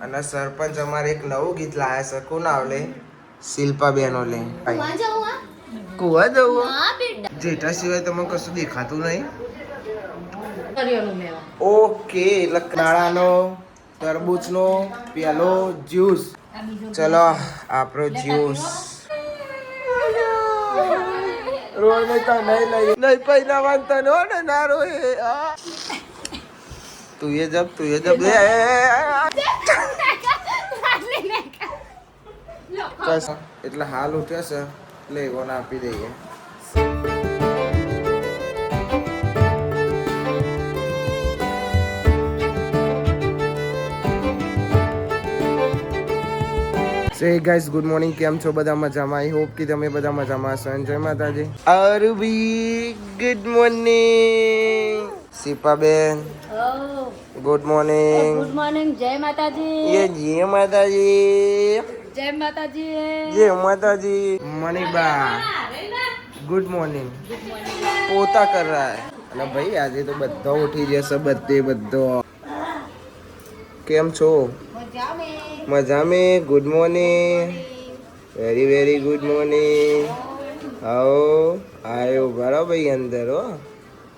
અને સરપંચ અમારે એક નવું ગીત લાયા છે. કોણ આવલે? શિલ્પા બેનો લે. કુવા જવું? જેઠા સિવાય તમને કશું દેખાતું નહીં. ઓકે, લકનાળાનો તરબૂચનો પેલો જ્યુસ. ચલો આપણો જ્યુસ. રોડ ને તો નહીં પૈનાવાન તનો ને ના રોય. તું એ જબ એટલે હાલ ઉઠ્યા છે એટલે એવોને આપી દઈએ. સે ગાઈસ, ગુડ મોર્નિંગ. કેમ છો બધા? મજામાં? આઈ હોપ કે તમે બધા મજામાં હશો. જય માતાજી. અરુબી ગુડ મોર્નિંગ. શિલ્પાબેન ગુડ મોર્નિંગ. Good morning. જય માતાજી. જય માતાજી. જય માતાજી. જય માતાજી. મનીબા ગુડ મોર્નિંગ. પોતા કર રહા હે. અને ભાઈ આજે તો બધા ઉઠી જશે. બધો કેમ છો? મજા મે. Good morning. Very good morning. આવો આયો બરાબર અંદર. હો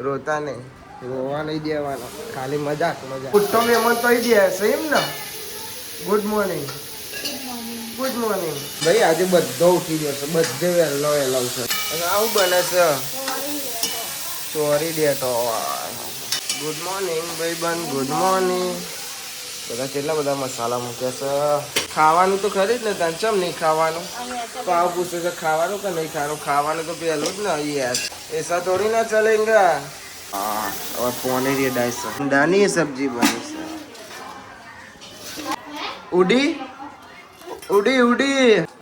રોતા નહીં, રોવા નહીં દેવાનો, ખાલી મજાક. ઉઠતો મહેમાન તો આવી ગયા છે એમ ને? Good morning. Good morning. ભાઈ આજે બધો ઉઠી જશે. બધે વહેલો છે. અને આવું બને છે ચોરી ડેટો. ગુડ મોર્નિંગ ભાઈ બન. Good morning. બધા કેટલા બધા મસાલા મૂક્યા છે. ખાવાનું તો ખરી જ ને તને? ચમ નહીં ખાવાનું? પાવ પૂછે છે ખાવાનું કે નહીં ખાવાનું? ખાવાનું તો પેલું જ ને યાર. ऐसा थोड़ी ना चलेगा. हाँ, और पौने डाइस दानी सब्जी बनी है. उड़ी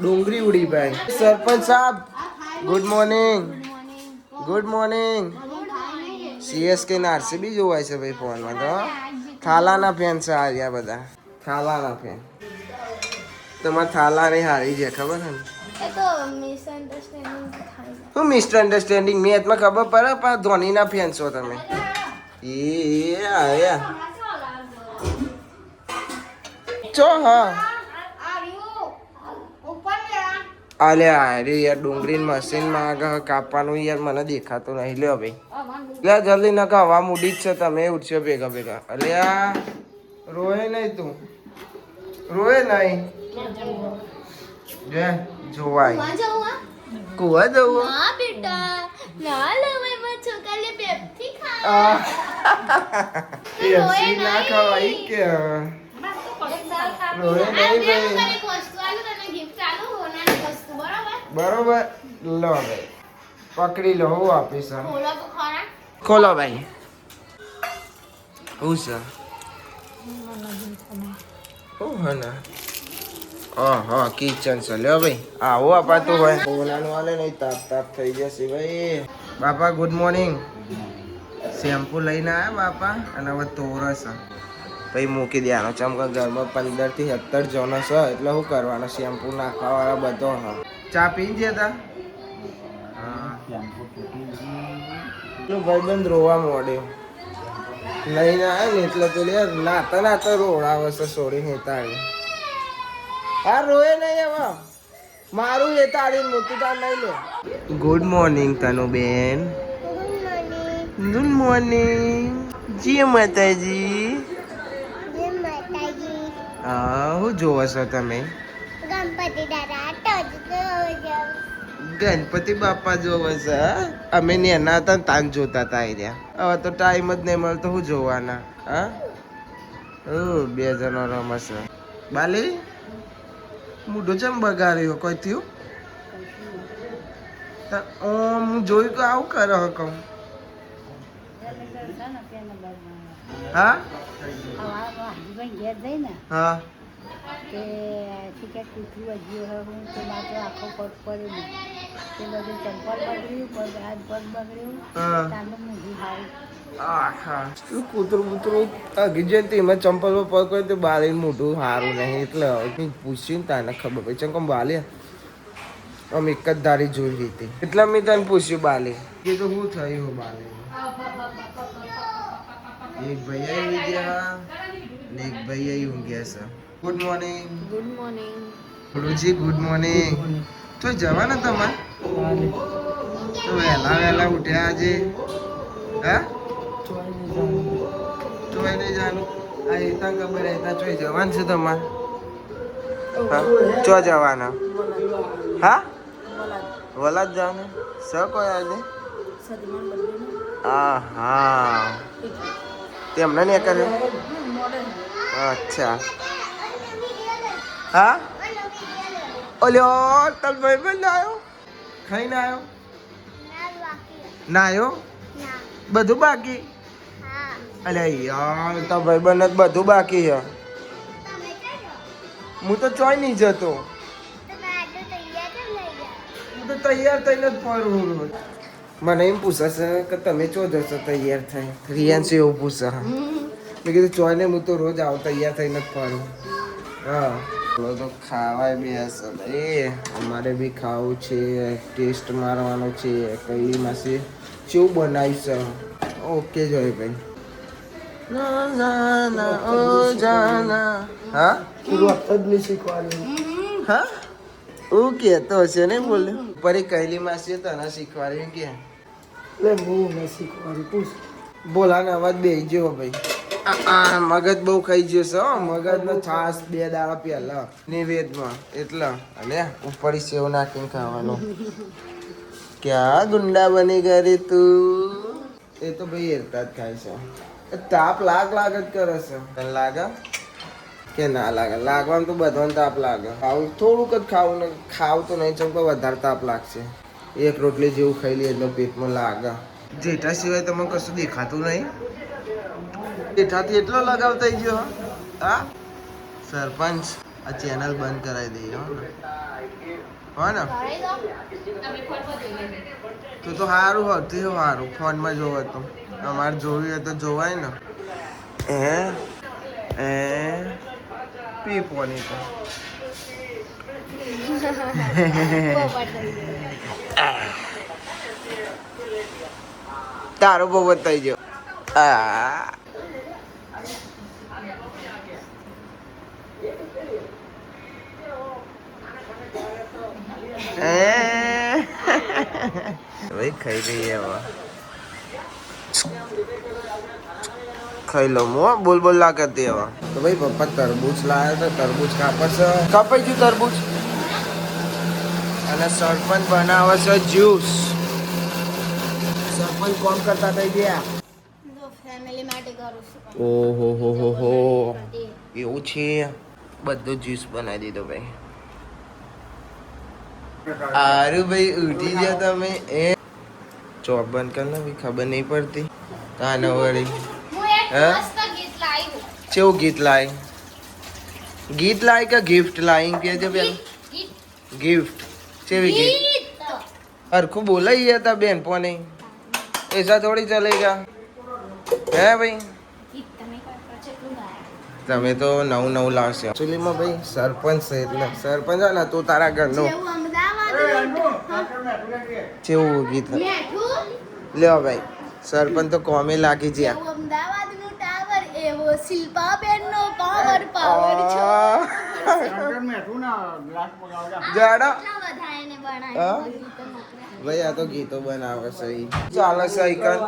डोंगरी उड़ी भाई. सरपंच साहब good morning. Good morning. CSK ના RCB જોવાય છે ભાઈ ફોનમાં તો. થાલાના ફેન છે આ બધા. થાલાના ફેન. તમારે થાલા નહીં હારી છે ખબર ને? શું મિસઅન્ડરસ્ટેન્ડિંગ? મેચમાં ખબર પડે પણ ધોનીના ફેન છો તમે. એ આયા ચો. હા અલ્યા અરે યાર, ડુંગળી મશીનમાં આગળ કાપવાનું યાર મને દેખાતું નહીં. લ્યો ભાઈ, લે જલ્દી નકા. હવા મૂડી જ છે. તમે ઉઠશો ભેગા. અલ્યા રોય નહીં તું, રોય નહીં. જે જોવાય કુવા જવું? ના બેટા, ના લવાય મત છોકરાને પેપ્સી ખા. પેપ્સી ના ખવાય કે? રોય નહીં ભાઈ. બરોબર લો ભાઈ, પકડી લો. હું આપીશ. ખોલો ભાઈ. હું છે? હું હે? હા કિચન છે. લ્યો ભાઈ, આવો અપાતું હોય. ઓલાનું હાલે નહીં, તાપ થઈ જશે ભાઈ. બાપા ગુડ મોર્નિંગ. શેમ્પુ લઈને આવ્યા બાપા. અને હવે તોરસ ભાઈ મૂકી દેવાનો. ચમકા ઘરમાં 15 થી 17 જણો છે એટલે શું કરવાનો? શેમ્પુ નાખવા વાળા બધો. હા, ચા પી જતા. હા, ભાઈબંધ રોવા મોડ્યો લઈને આવ્યો ને એટલે તો લે નાતા રોડાવે છે. સોરી હેતાળી. હા રોય નહીં હવે. મારું હેતાળી મોટું તાર નહીં લે. ગુડ મોર્નિંગ તનુ બેન. Good morning. જય માતાજી. હા, શું જોવો છો તમે? ગણપતિ બાપા જોવો છે. અમે નેના હતા ને તાન જોતા હતા. હવે તો ટાઈમ જ નહીં મળતો. શું જોવાના? હા, 2 જણો રમશે. બાલી મોઢું ચમ બગાડ્યું? કોઈ થયું? હું જોયું કે આવું કરે કહું. હા હા કૂતરું એમાં ચંપલ પર પગ હોય તો બાળી મોઢું સારું નહીં એટલે પૂછ્યું તાને ખબર પડી. ચમ બાલી આમ એક જ ધારી જોઈ હતી એટલે મેં તને પૂછ્યું બાલી કે તો શું થયું બાલી. એક ભાઈ આવી ગયા ને એક ભાઈ ઊંઘ્યા છે. Good morning. Good morning. ગુરુજી ગુડ મોર્નિંગ. તો જવાના તમારે તો વહેલા વહેલા ઉઠ્યા આજે હા ચોય નહીં જાનું આ એતા ખબર એતા ચોય જવાનું છે તમારે હા ચો જવાના હા વલાદ જવાના સ કોઈ આજે હા હા તેમને નહીં કર્યો અચ્છા હા ઓલ્યો તલ ભાઈ બંધ આવ્યો ખાઈને આવ્યો ના આવ્યો બધું બાકી અલે યાર તો ભાઈ બંધ બધું બાકી છે હું તો ચોય નહીં જતો હું તો તૈયાર થઈને જ ફરું રોજ મને એમ પૂછે છે કે તમે ચો જશો તૈયાર થઈ રિયાન્સ એવું પૂછે મેં કીધું ચોય ને હું તો રોજ આવું તૈયાર થઈને જ ફરું હા તો ખાવાય બી હશે ભાઈ અમારે બી ખાવું છે ટેસ્ટ મારવાનો છે કઈ માસી કેવું બનાવીશ ઓકે જોય ભાઈ ના જાના ઓ જાના હા શરૂઆત જ નહીં શીખવાની હા ઓકે તો હશે ને બોલ્યો પરી કહેલી માસી તને શીખવાડી કે એટલે હું નહીં શીખવાની પૂછ બોલાનો અવાજ બેસી ગયો ભાઈ મગજ બહુ ખાઈ ગયો છે મગજ નો છાસ 2 દાડા પહેલા નિવેદમાં એટલા અને ઉપર સેવ નાખીને ખાવાનું ક્યાં ગુંડા બની ગઈ તું એ તો ભાઈ હેરતા જ ખાય છે તાપ લાગ જ કરે છે તને લાગે કે ના લાગે લાગવાનું તો બધાને તાપ લાગે ખાવું થોડુંક જ ખાવું ને ખાવ તો નહીં ચમ વધારે તાપ લાગશે એક રોટલી જેવું ખાઈ લઈએ એટલે પેટમાં લાગે જેઠા સિવાય તમને કશું દેખાતું નહીં જેઠાથી એટલો લગાવ થઈ ગયો હા સરપંચ આ ચેનલ બંધ કરાવી દઈએ હો ને તો સારું હતું સારું ફોનમાં જોવો તો અમારે જોવું હોય તો જોવાય ને એ પી પોની તો તારો બહુ થઈ ગયો આ ભાઈ ખાઈ રહીએ હવે ખાઈ લો મો બોલ બોલ ના કરતી હવે તો ભાઈ પપ્પા તરબૂચ લાવ્યા તો તરબૂચ કાપશે કાપાઈ ગયું તરબૂચ અને સરપંચ બનાવે છે જ્યુસ સરપંચ કોમ કરતા થઈ ગયા ફેમિલી માટે કરું છું. ઓહો હો હો હો એવું છે બધું જ્યુસ બનાવી દીધો ભાઈ આરું ભાઈ ઉઠી ગયા તમે એ ચોપ બંધ કર ને ભાઈ ખબર નહીં પડતી કાનો વળી હું એક હા? મસ્ત ગીત લાવી હું. કેવું ગીત લાય કે ગિફ્ટ લાઈ કે છે બેન ગીત ગિફ્ટ કેવી ગીત ગીત હરખું બોલાઈ ગયા તા બેન પોને ऐसा थोड़ी चलेगा હે ભાઈ ગીત તમે કોઈ કેટલું ગાયા તમે તો નવું લાવશે એકચ્યુઅલીમાં ભાઈ સરપંચ છે એટલે સરપંચ છે ને તું તારા ઘરનો જેવું અમદાવાદ કેવું ગીત મેઠું લ્યો ભાઈ સરપંચ તો કોમે લાગી જ્યાં જેવું અમદાવાદનું ટાવર એવો શિલ્પાબેનનો પાવર છે જાડો કેટલા બધા એને હા? બનાવ્યા ગીતો મોકલ્યા. ભાઈ આ તો ગીતો બનાવે છે ઈ. ચાલે છે ઈ કન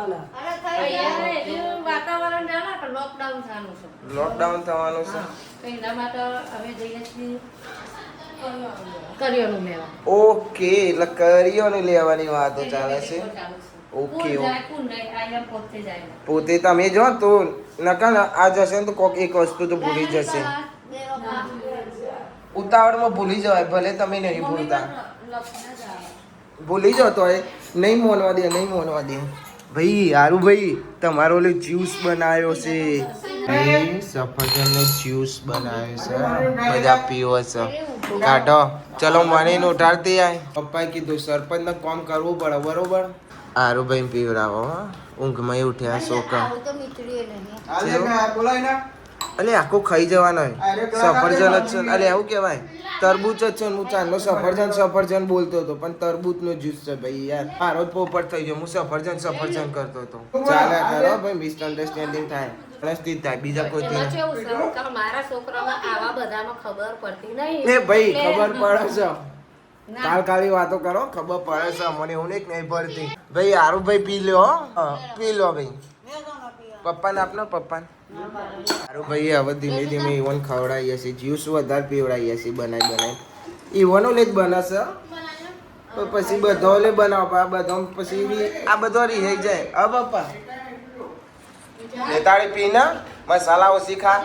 વાતાવરણ જાણે કે લોકડાઉન થવાનું છે લોકડાઉન થવાનું છે તો એના માટે અમે જઈએ છીએ કરિયાણું લેવા ઓકે એટલે કરિયોને લેવાની વાતો ચાલે છે ઓકે પોતે તમે જો તો નકા ને આ જશે ને તો કોક એક વસ્તુ તો ભૂલી જશે ઉતાવળમાં ભૂલી જવાય ભલે તમે નહીં ભૂલતા ભૂલી જાઓ તો નહીં મોનવા દે ભાઈ હારું ભાઈ તમારો ઓલો જ્યુસ બનાવ્યો છે ભાઈ સફરજનનો જ્યુસ બનાવ્યો છે બધા પીવો છે કાઢો ચલો મને ઉઠાડતી આય પપ્પાએ કીધું સરપંચને કામ કરવું પડે બરોબર હારું ભાઈ પીવડાવો ઊંઘમાં ઉઠ્યા છોકરા આવું તો મીઠડી નહીં અલે આખો ખાઈ જવાનો સફરજન જ છે અલે એવું કહેવાય તરબૂચ જ છે હું ચાંદનો સફરજન બોલતો હતો પણ તરબૂચનો જ્યુસ છે ભાઈ યાર મારો જ પોપટ થઈ ગયો હું સફરજન કરતો હતો ચાલે કરો ભાઈ મિસઅન્ડરસ્ટેન્ડિંગ થાય સ્થિત થાય બીજા કોઈ એમાં કેવું છે કે મારા છોકરામાં આવા બધાનો ખબર પડતી નહીં એ ભાઈ એટલે ખબર પડે છે ના. કાલ કાળી વાતો કરો ખબર પડે છે મને એવું નહીં પડતી ભાઈ હારું ભાઈ પી લો હો. હા, પી લો ભાઈ પપ્પાને આપનો પપ્પાને હારું ભાઈ હવે ધીમે ધીમે ઈવન ખવડાવીએ છીએ જ્યુસ વધારે પીવડાવીએ છીએ બનાવી ઈવનો લે જ બનાવશે તો પછી બધો લે બનાવો આ બધો પછી આ બધો રહી જાય હા પપ્પા લેતાળી પીને મસાલા ઓછી ખા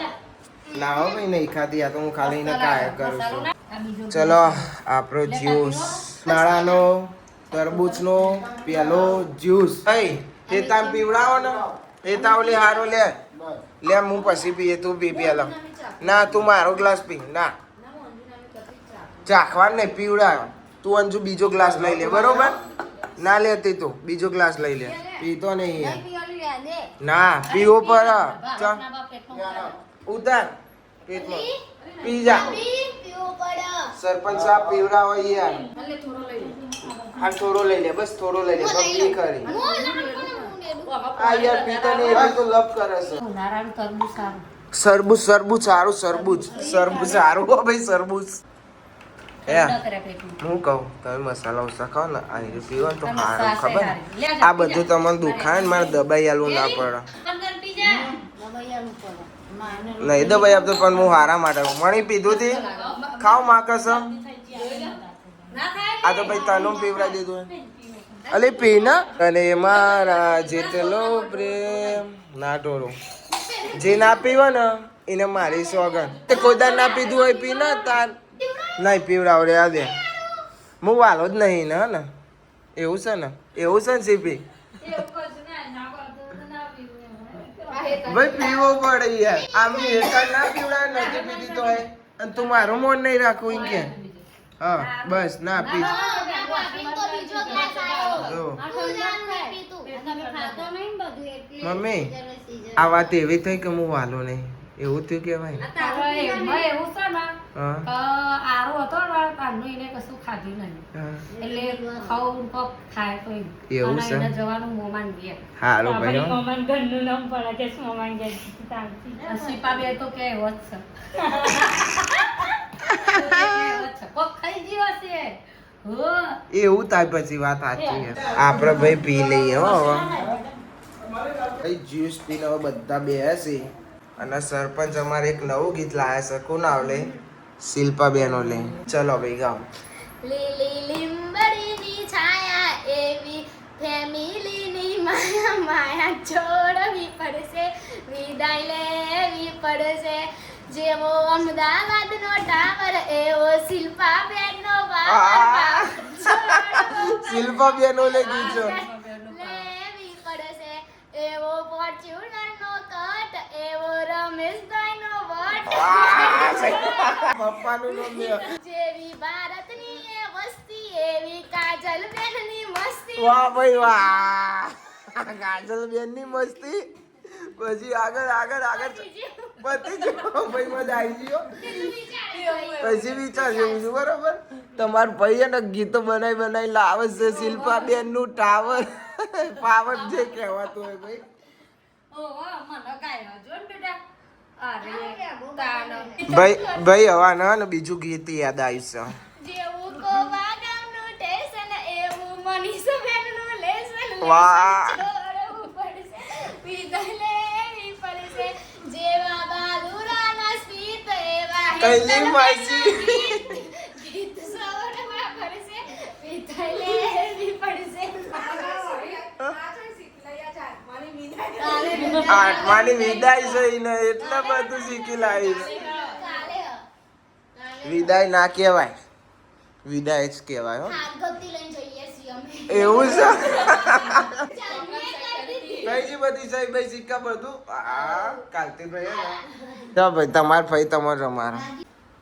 ના હો ભાઈ નહીં ખાતી આ તો હું ખાલી ને કાય કરું છું ચલો આપણો જ્યુસ નાળાનો તરબૂચનો પેલો જ્યુસ એ તામ પીવડાવો ને એ તાવ લે હારો લે હું પછી પીએ તું પી પેલો ના તું મારો ગ્લાસ પી ના ચાખવા નહીં પીવડાવ તું અંજુ બીજો ગ્લાસ લઈ લે બરોબર ના લેતી તું બીજો ગ્લાસ લઈ લે પીતો નહીં યાર. ના પીવો પર ચાલ ઉતાર પેટમાં પી જા સરપંચ સાહેબ પીવડાવો યાર હા થોડો લઈ લે બસ થોડો લઈ લે બબલી કરી આ યાર પીતો નહીં એટલે તો લપ કરે છે ઉનાળાનું તરબૂચ સારું. સરબૂચ સારું સારું હો ભાઈ સરબૂચ હે ઠંડા કર્યા પેટમાં. હું કહું તમે મસાલા ઓછા ખાઓ ને આ રીતે પીવો ને તો તમે સારું સાસે ખબર હારી. લે જા, આ બધું તમને દુખાય ને મારે દબાઈ આલવું ના પડે દબાઈયાનું પડે. માને નહીં દબાઈ આપતો પણ હું હારા માટે મણી પીધું થી ખાવ માકસ ના ખાય આ તો ભાઈ તનું પીવડાવી દીધું અલે પી ના અને મારા જેટલો પ્રેમ ના ટોરો જે ના પીવો ને એને મારી સોગન તે કોઈદાર ના પીધું હોય પી ના તાર નહીં પીવડાવ રે આ દે હું વાલો જ નહીં ને એવું છે ને સીપી ભાઈ પીવો પડે યાર આમ એકા ના પીવડાવે નથી પીધી તો હોય અને તું મારું મોન નહીં રાખવું એમ કે હા બસ ના પી જો. મમ્મી આ વાત એવી થઈ કે હું વાલો નહીં એવું થયું કેવાય હવે એમાં એવું છે ને હા કે આરો હતો ને તારનું એને કશું ખાધું નહીં હા. એટલે ખાવું પગ ખાય તો એમ. એવું અને છે? એને જવાનું મોમાન ગયા હારું ભાઈ હો. સીપાબેન તો કે એવો જ છે. કોક ખાઈ ગયો હશે. હો. એવું થાય પછી વાત સાચી છે આપણે ભાઈ પી લઈએ હો હવે ભાઈ જ્યુસ પીને હવે બધા બેસી અને સરપંચ અમારે એક નવું ગીત લાયા છે કોણ આવલે શિલ્પા બેનો લે ચલો ભાઈ ગાઓ લીલી લીંબડીની છાયા એવી ફેમિલીની માયા માયા છોડવી પડશે વિદાય લેવી પડશે જેવો અમદાવાદનો ટાવર એવો શિલ્પાબેનનો વાવર શિલ્પા બેનો લે ગીત છે લેવી પડશે એવો ફોર્ચ્યુનરનો કટ એવો રમેશભાઈનો વટ પપ્પાનું નામ લે જેવી ભારતની એ વસ્તી એવી કાજલબેનની મસ્તી વાહ ભાઈ વાહ કાજલ બેન ની મસ્તી પછી આગળ બધી જ ભાઈ મજા આવી ગયો પછી વિચારજો બીજું બરોબર તમાર ભાઈ ને ગીતો બનાવી લાવે છે શિલ્પા બેન નું ટાવર પાવર જે કહેવાતું હોય ભાઈ ઓહો, મને ગાયનો જો ને બેટા. અરે, તાનો. ભાઈ હવા ને બીજું ગીત યાદ આવ્યું જેવું કોવા ગામનું ટેશન એવું મનીષાબેનનું લેસન વાહ. છોડવું પડશે વિદાય લેવી પડશે જેવા બહાદુરાના સ્પીત એવા કૈલી માસી. ગીત સૌરભા પડશે વિદાય લેવી પડશે આઠમાની વિદાય છે ને એટલે બધું શીખી લાવી કાલે વિદાય ના કહેવાય વિદાય જ કહેવાય હો આગળથી લઈને જઈએ છીએ અમે એવું છે ચાલીએ કરી દીધી. કઈ જી બધી સાહેબ ભાઈ સિક્કા બધું આ કાલથી ભાઈ હે ને તો ભાઈ તમાર ભાઈ તમારો અમારો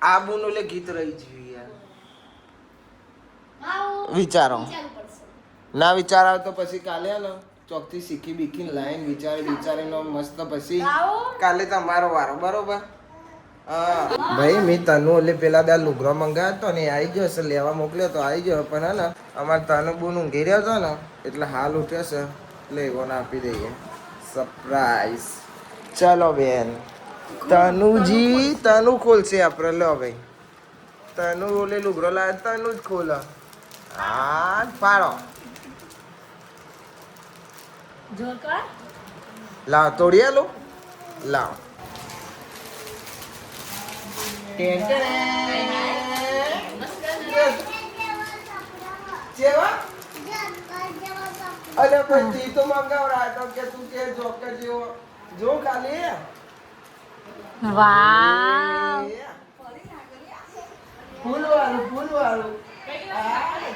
આ બુનું લે ગીત રહી ગયું યાર આવું વિચારો વિચારવું પડશે. ના વિચાર આવે તો પછી કાલે હે ને ચોકથી શીખી બીખી લાઈન વિચારીને મસ્ત પછી કાલે તમારો વારો બરોબર હા ભાઈ મેં તનુ એટલે પેલા દા લુગરો મંગાવ્યો તો ને એ આવી ગયો છે લેવા મોકલ્યો તો આવી ગયો પણ હે ને અમારે તનુ બુન ઊંઘી રહ્યો હતો ને એટલે હાલ ઉઠ્યો છે એટલે એવો આપી દઈએ સરપ્રાઈઝ ચાલો બેન તનુજી તનુ ખોલશે આપણે લો ભાઈ તનુ ઓલે લુગડો લાવે તનુ જ ખોલ હા પાડો જોર કર. લાવ તોડી આલો લાવ જેવા અરે પછી તો મંગાવડા તો કે તું કે જોકર જેવો જો ખાલી વાવ. ફૂલવાળું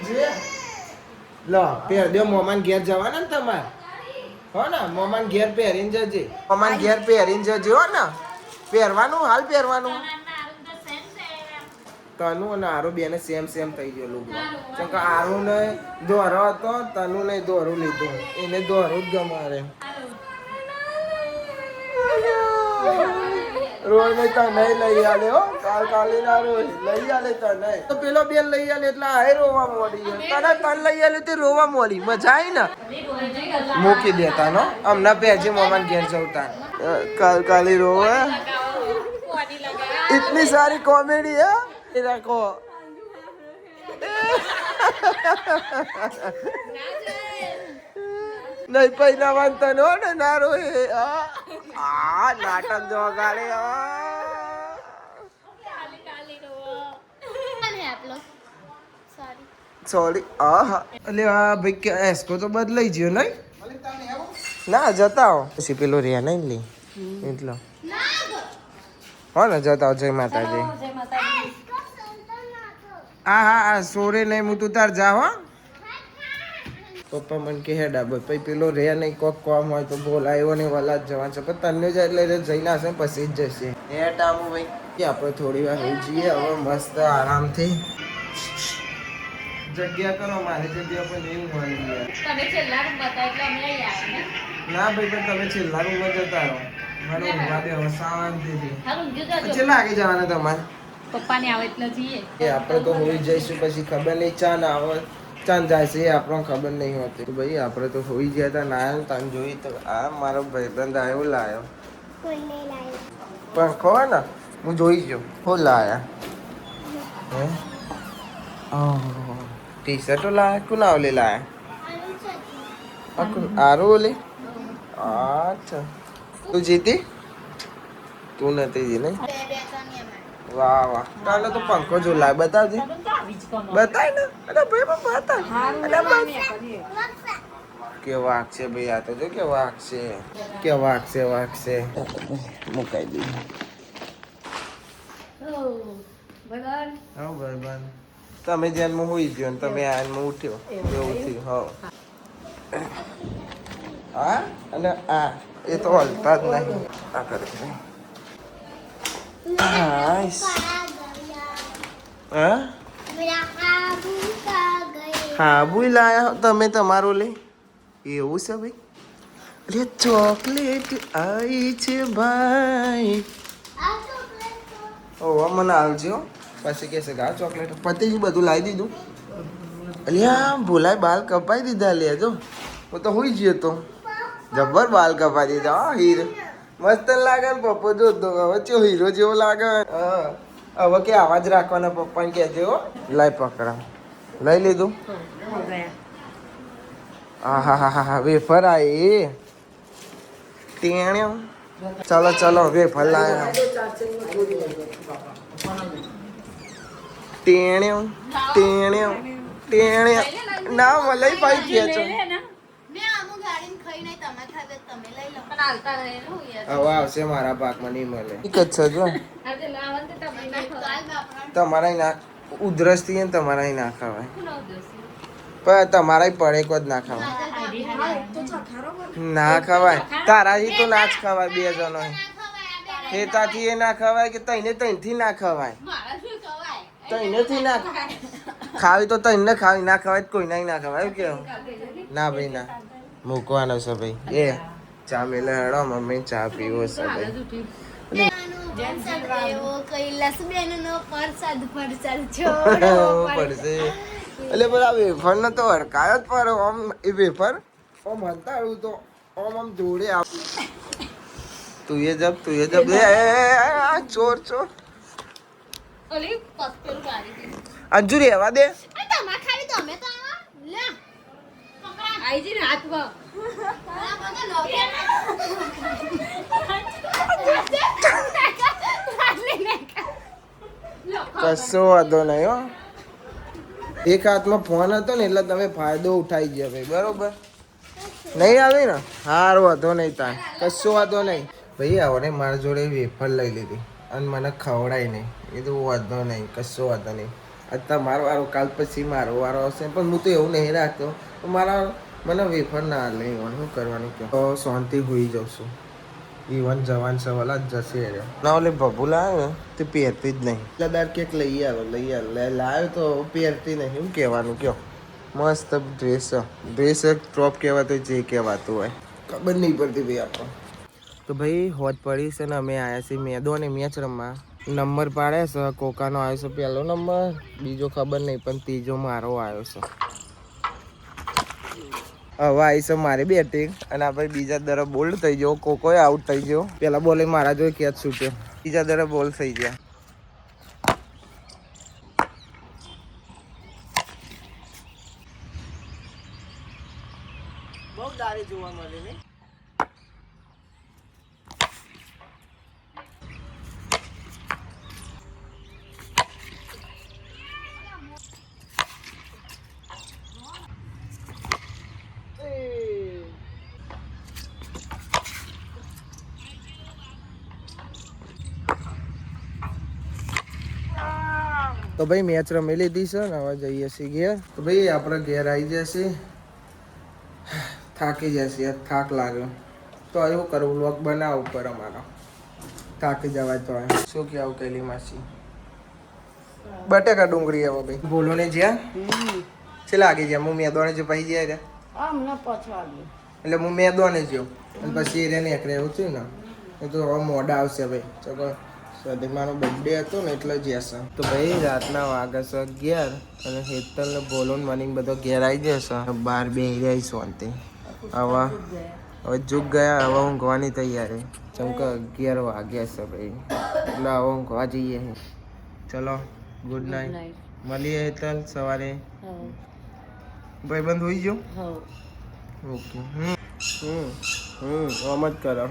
જે લો પહેર દો મોમાન ઘેર જવાના ને તમારે હો ને મોમાન ઘેર પહેરીને જજે મોમાન ઘેર પહેરીને જજે હો ને પહેરવાનું હાલ પહેરવાનું તનુ અને આરો બેને સેમ થઈ ગયો લુગડો કેમ કે આરો ને દોરો હતો તનુ ને દોરું લીધું એને દોરું જ ગમારે રોજ ને તને લઈ આલે હો કાલે ના રોજ લઈ આલે તને તો પેલો બેન લઈ આલે એટલે આ રોવા મોડી તને લઈ આલે તે રોવા મોડી મજા આવી ને મૂકી દેતા નો હમણાં પહેજે મોમાન ઘેર જવતા કાલે રોવે इतनी सारी कॉमेडी है ये देखो नहीं पहिला वांता नो ने नारो है नाटक जो गाले सॉरी अरे भाई क्या इसको तो बदलाई जियो नहीं ना जता हो પછી પેલો રે નહીં લી એટલો હો ને જતા જય માતાજી જય માતાજી. હા સોરે નહીં હું તું તાર જા હો પપ્પા મને કે હેડા ભાઈ પેલો રે નહીં કોક કોમ હોય તો બોલાયો ને વલા જ જવાનું છે પણ તને જાય એટલે જઈને આવશે પછી જ જશે હે ટામુ ભાઈ કે આપણે થોડી વાર હોઈ જઈએ હવે મસ્ત આરામથી જગ્યા કરો મારી જગ્યા પર નહીં મળી યાર તમે છેલ્લા રૂમ બતાવ્યો એટલે અમે લઈ આવ્યા ને. ના ભાઈ પણ તમે છેલ્લા રૂમમાં જતા રહો મને ઊંઘવા દે હવે શાંતિથી હારું ઊંઘી જજો. કેટલા વાગે જવાના તમારે પપ્પાને આવે એટલે જઈએ. કે આપણે તો હોઈ જઈશું પછી ખબર નહીં ચા ના આવે ચાંદ જાય છે એ આપણને ખબર નહીં હોતી તો ભાઈ આપણે તો હોઈ ગયા હતા ના તાન જોઈ તો આ મારો ભાઈબંધ આવ્યો લાયો પણ ખબર ને હું જોઈ ગયો હો લાયા હે ટી શર્ટો લાયા કોના ઓલે લાયા આરો ઓલે અચ્છા તું જીતી તું નથી જી નહીં વાહ વાહ કાલે તો પંખો જો લાય બતાવજે બતાય ને અરે ભાઈ બતા કે વાઘ છે ભાઈ આ તો જો કે વાઘ છે મુકાઈ દીધું હા ભાઈ તમે ધ્યાનમાં હોઈ ગયો ને તમે આનમાં ઉઠ્યો એવું થયું હા અને આ એ તો હલતા જ નહીં આ કરે હા બુઈ લાયા તમે તમારો લે એવું છે ભાઈ અરે ચોકલેટ આવી છે ભાઈ ઓ મને આવજો પછી કહેશે કે આ ચોકલેટ પતિ બધું લાવી દીધું અલ્યા ભૂલાય બાલ કપાઈ દીધા લે જો હું તો હોઈ ગયો તો જબ્બર બાલ કપાઈ દીધા હા હીરો મસ્ત લાગે ને પપ્પો જોતો હવે ચો હીરો જેવો લાગે હવે કે આવાજ રાખવાના પપ્પાને કહેજો લાઈ પકડા લઈ લીધું હા વેફર આવી ટેણ્યો ચલો વેફર લાયા ટેણ્યો ના મલાઈ પાઈ કે છો હવે આવશે મારા પાકમાં નહીં મળે એક જ છે જો તમારા ના ઉધરસ થી તમારા ના ખવાય પણ તમારા પડે કો જ ના ખવાય ના ખવાય તારાથી તો ના જ ખવાય બે જણો હેતાથી એ ના ખવાય કે તૈથી ના ખવાય તૈનેથી ના ખાવી તો તૈને ખાવી ના ખવાય કોઈ ના ખવાય એવું કેવું ના ભાઈ ના મૂકવાનો છે ભાઈ એ ચા મેલે હેડો મમ્મી ચા પીવો છે ભાઈ પડશે એટલે બધા વેફર નો તો હરકાયો જ પર આમ એ વેફર આમ હલતા આવ્યું તો આમ જોડે તું એ જબ એ ચોર ઓલી પસ પેલું ગાડી દે. અંજુ રહેવા દે. અરે તમાર ખાલી તમે તો આવા લે પકડા આઈ જી ને હાથમાં. આ બધા લોકે કશો વાંધો નહીં હો. એક હાથમાં ફોન હતો ને એટલે તમે ફાયદો ઉઠાઈ ગયા ભાઈ, બરોબર નહીં આવી ને હારું વાંધો નહીં તાર કશો વાંધો નહીં ભાઈ. આવો ને મારા જોડે વેફર લઈ લીધી અને મને ખવડાય નહીં, એ તો વાંધો નહીં, કશો વાંધો નહીં. અત્યારે મારો વારો, કાલ પછી મારો વારો આવશે, પણ હું તો એવું નહીં રાખતો મને વેફર ના લઈ શું કરવાનું કહો. તો શાંતિ હોઈ જાઉં છું. ઈવન જવાન સવાલ જ જશે રે ના. ઓલે ભભુલા આવે ને તે પહેરતી જ નહીં. લદાર કેક લઈ લાવ્યો તો પહેરતી નહીં. એવું કહેવાનું કયો. મસ્ત ડ્રેસ ટોપ કહેવાતો જે કહેવાતું હોય ખબર નહીં પડતી ભાઈ આપણને. તો ભાઈ હોજ પડી છે ને અમે આવ્યા છીએ મેદો અને મેચ રમવા. નંબર પાડે છે, કોકાનો આવ્યો છે પહેલો નંબર, બીજો ખબર નહીં પણ ત્રીજો મારો આવ્યો છે. હવે આવી છે મારી બેટિંગ અને આ ભાઈ બીજા દર બોલ્ડ થઈ ગયો, કોકોય આઉટ થઈ ગયો. પેલા બોલે મારા જોડે કેચ છૂટ્યો, બીજા દર બોલ થઈ ગયા. બહુ દારી જોવા મળી ને. તો ભાઈ મેચ રમી લીધી છે ને હવે જઈએ છીએ ઘેર. તો ભાઈ આપણે ઘેર આવી જશે, થાકી જશે, થાક લાગ્યો તો એવું કરવું વ્લોગ બનાવ ઉપર અમારો થાકી જવાય તો શું કહેવું કેલી માસી. બટેકા ડુંગળી હવે ભાઈ બોલો ને જ્યાં છે લાગી જાય. હું મેદોને જો પછી જાય આમને પછવાડ્યું એટલે હું મેદોને જ્યો અને પછી એને એકરે એવું થયું ને એ તો હવે મોડા આવશે ભાઈ. ચલો સદીમાનો બર્થડે હતો ને એટલે જ હશે. તો ભાઈ રાતના વાગે છે 11 અને હેતલ ને બોલો ને મને બધો ઘેર આવી જશે. બહાર બેસી રહી શાંતિ. હવે જુગ ગયા, હવે ઊંઘવાની તૈયારી. જેમ કે 11 વાગ્યા છે ભાઈ એટલે હવે ઊંઘવા જઈએ. ચલો ગુડ નાઇટ, મળીએ હેતલ સવારે. ભાઈ બંધ હોઈ ગયો. ઓકે આમ જ કરો.